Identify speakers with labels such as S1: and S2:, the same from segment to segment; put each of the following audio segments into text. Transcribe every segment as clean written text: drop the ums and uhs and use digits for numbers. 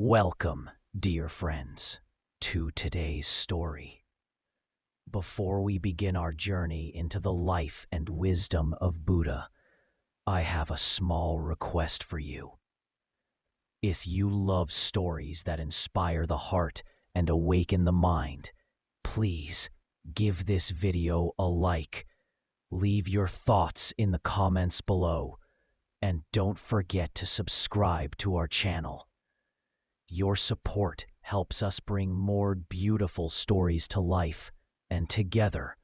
S1: Welcome, dear friends, to today's story. Before we begin our journey into the life and wisdom of Buddha, I have a small request for you. If you love stories that inspire the heart and awaken the mind, please give this video a like, leave your thoughts in the comments below, and don't forget to subscribe to our channel. Your support helps us bring more beautiful stories to life, and together,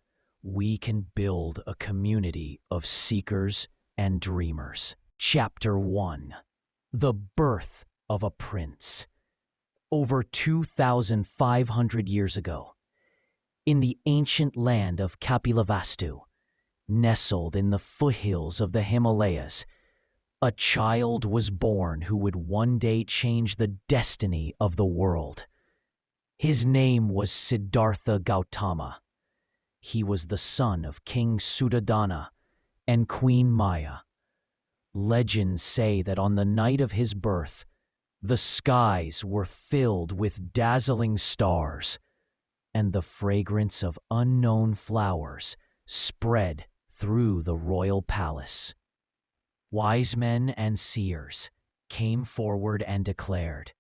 S1: we can build a community of seekers and dreamers. Chapter 1: The Birth of a Prince. Over 2,500 years ago, in the ancient land of Kapilavastu, nestled in the foothills of the Himalayas, a child was born who would one day change the destiny of the world. His name was Siddhartha Gautama. He was the son of King Suddhodana and Queen Maya. Legends say that on the night of his birth, the skies were filled with dazzling stars, and the fragrance of unknown flowers spread through the royal palace. Wise men and seers came forward and declared,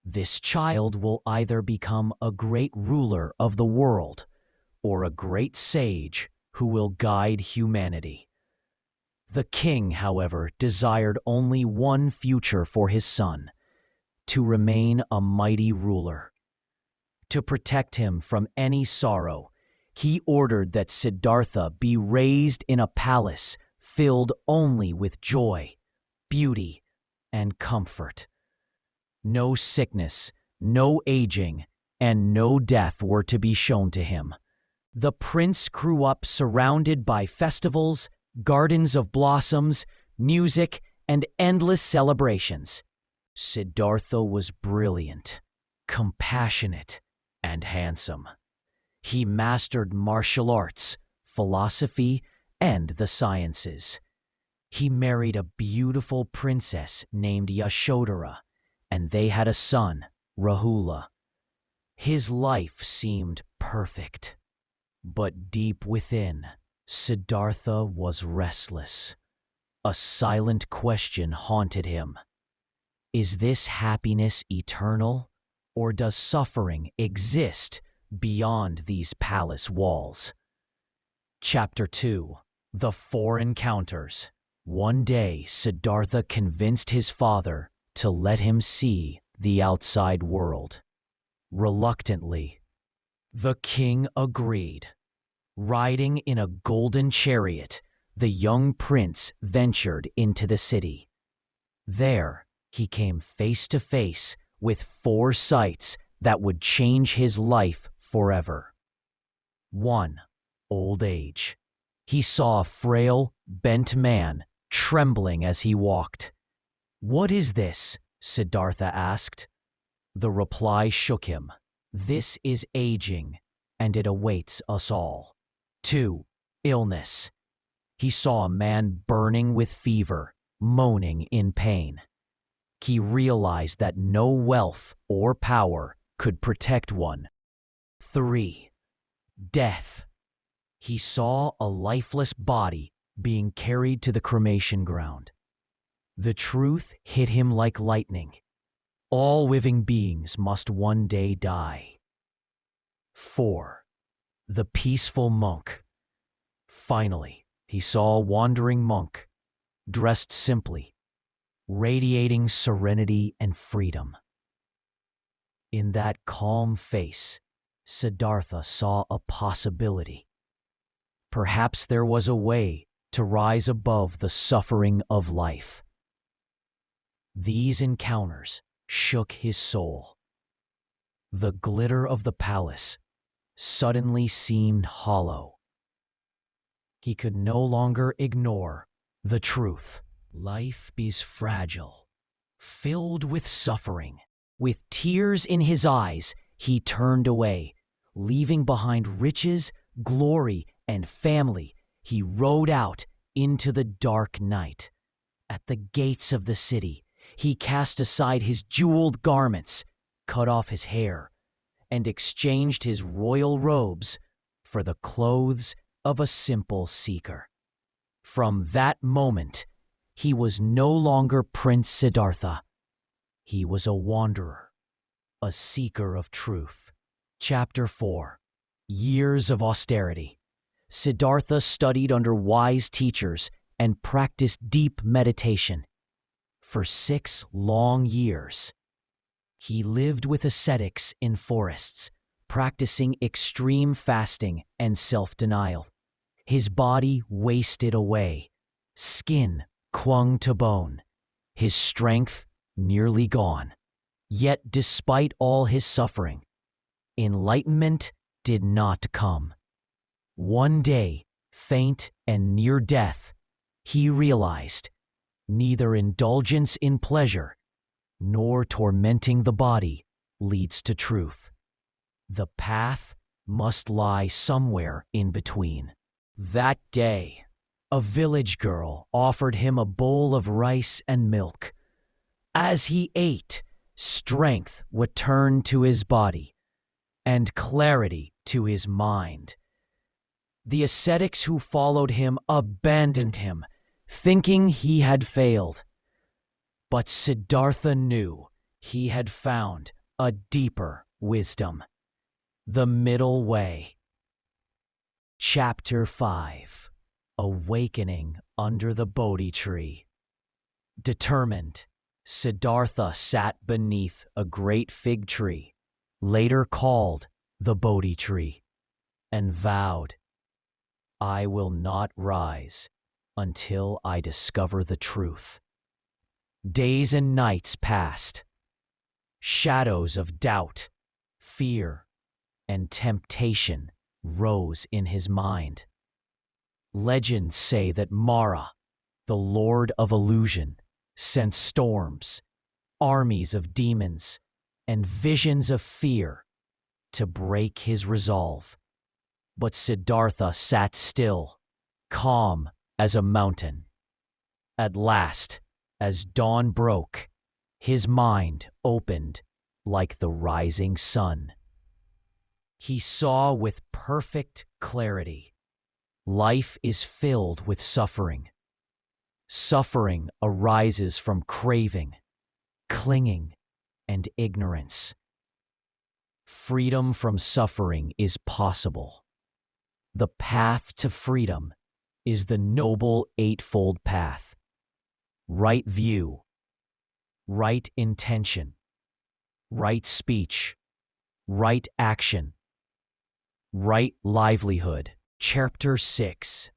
S1: "This child will either become a great ruler of the world or a great sage who will guide humanity." The king, however, desired only one future for his son: to remain a mighty ruler. To protect him from any sorrow, he ordered that Siddhartha be raised in a palace filled only with joy, beauty, and comfort. No sickness, no aging, and no death were to be shown to him. The prince grew up surrounded by festivals, gardens of blossoms, music, and endless celebrations. Siddhartha was brilliant, compassionate, and handsome. He mastered martial arts, philosophy, and the sciences. He married a beautiful princess named Yashodhara, and they had a son, Rahula. His life seemed perfect. But deep within, Siddhartha was restless. A silent question haunted him. Is this happiness eternal, or does suffering exist beyond these palace walls? Chapter 2: The Four Encounters. One day, Siddhartha convinced his father to let him see the outside world. Reluctantly, the king agreed. Riding in a golden chariot, the young prince ventured into the city. There, he came face to face with four sights that would change his life forever. 1. Old age. He saw a frail, bent man trembling as he walked. "What is this?" Siddhartha asked. The reply shook him. "This is aging, and it awaits us all." 2. Illness. He saw a man burning with fever, moaning in pain. He realized that no wealth or power could protect one. 3. Death. He saw a lifeless body being carried to the cremation ground. The truth hit him like lightning. All living beings must one day die. 4. The peaceful monk. Finally, he saw a wandering monk, dressed simply, radiating serenity and freedom. In that calm face, Siddhartha saw a possibility. Perhaps there was a way to rise above the suffering of life. These encounters shook his soul. The glitter of the palace suddenly seemed hollow. He could no longer ignore the truth. Life is fragile, filled with suffering. With tears in his eyes, he turned away. Leaving behind riches, glory, and family, he rode out into the dark night. At the gates of the city, He cast aside his jeweled garments, cut off his hair, and exchanged his royal robes for the clothes of a simple seeker. From that moment, he was no longer Prince Siddhartha. He was a wanderer, a seeker of truth. Chapter 4. Years of austerity. Siddhartha studied under wise teachers and practiced deep meditation. For 6 long years, he lived with ascetics in forests, practicing extreme fasting and self-denial. His body wasted away, skin clung to bone, his strength nearly gone. Yet despite all his suffering, enlightenment did not come. One day, faint and near death, he realized neither indulgence in pleasure nor tormenting the body leads to truth. The path must lie somewhere in between. That day, a village girl offered him a bowl of rice and milk. As he ate, strength returned to his body and clarity to his mind. The ascetics who followed him abandoned him, thinking he had failed. But Siddhartha knew he had found a deeper wisdom, the middle way. Chapter 5. Awakening under the Bodhi tree. Determined, Siddhartha sat beneath a great fig tree, later called the Bodhi tree, and vowed, "I will not rise until I discover the truth." Days and nights passed. Shadows of doubt, fear, and temptation rose in his mind. Legends say that Mara, the Lord of Illusion, sent storms, armies of demons, and visions of fear to break his resolve. But Siddhartha sat still, calm as a mountain. At last, as dawn broke, his mind opened like the rising sun. He saw with perfect clarity. Life is filled with suffering. Suffering arises from craving, clinging, and ignorance. Freedom from suffering is possible. The path to freedom is the Noble Eightfold Path. Right view, right intention, right speech, right action, right livelihood. Chapter 6.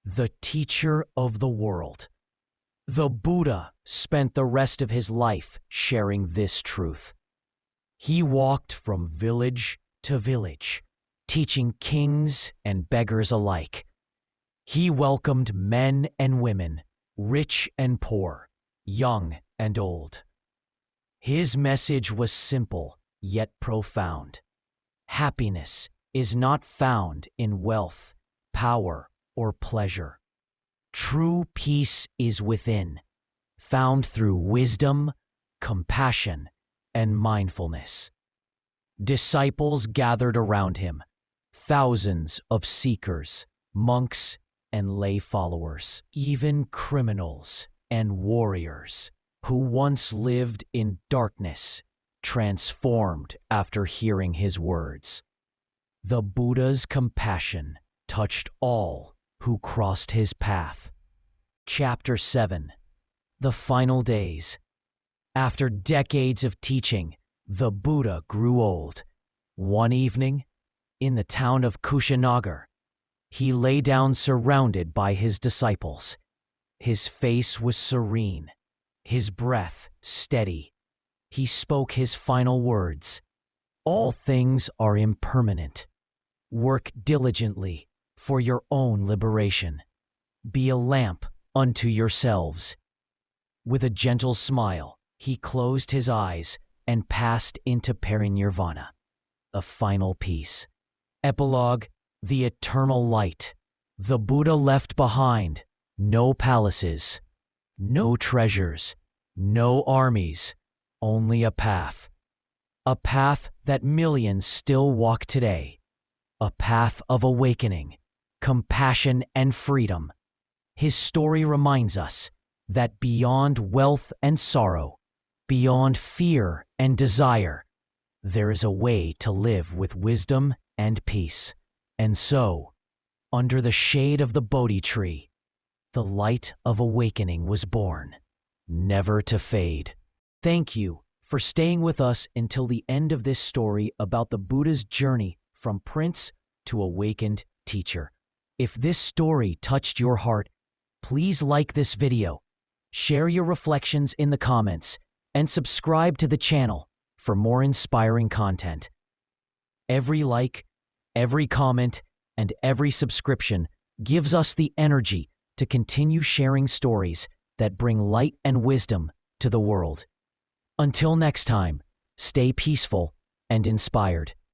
S1: The Teacher of the World. The Buddha spent the rest of his life sharing this truth. He walked from village to village, teaching kings and beggars alike. He welcomed men and women, rich and poor, young and old. His message was simple yet profound. Happiness is not found in wealth, power, or pleasure. True peace is within, found through wisdom, compassion, and mindfulness. Disciples gathered around him, thousands of seekers, monks, and lay followers, even criminals and warriors who once lived in darkness, transformed after hearing his words. The Buddha's compassion touched all who crossed his path. Chapter 7. The Final Days. After decades of teaching, the Buddha grew old. One evening, in the town of Kushinagar, he lay down surrounded by his disciples. His face was serene, his breath steady. He spoke his final words. All things are impermanent. Work diligently for your own liberation. Be a lamp unto yourselves. With a gentle smile, he closed his eyes and passed into parinirvana, a final peace. Epilogue: the eternal light. The Buddha left behind no palaces, no treasures, No armies, only a path. A path that millions still walk today. A path of awakening, compassion, and freedom. His story reminds us that beyond wealth and sorrow, beyond fear and desire, there is a way to live with wisdom and peace. And so, under the shade of the Bodhi tree, the light of awakening was born, never to fade. Thank you for staying with us until the end of this story about the Buddha's journey from prince to awakened teacher. If this story touched your heart, please like this video, share your reflections in the comments, and subscribe to the channel for more inspiring content. Every like, every comment, and every subscription gives us the energy to continue sharing stories that bring light and wisdom to the world. Until next time, stay peaceful and inspired.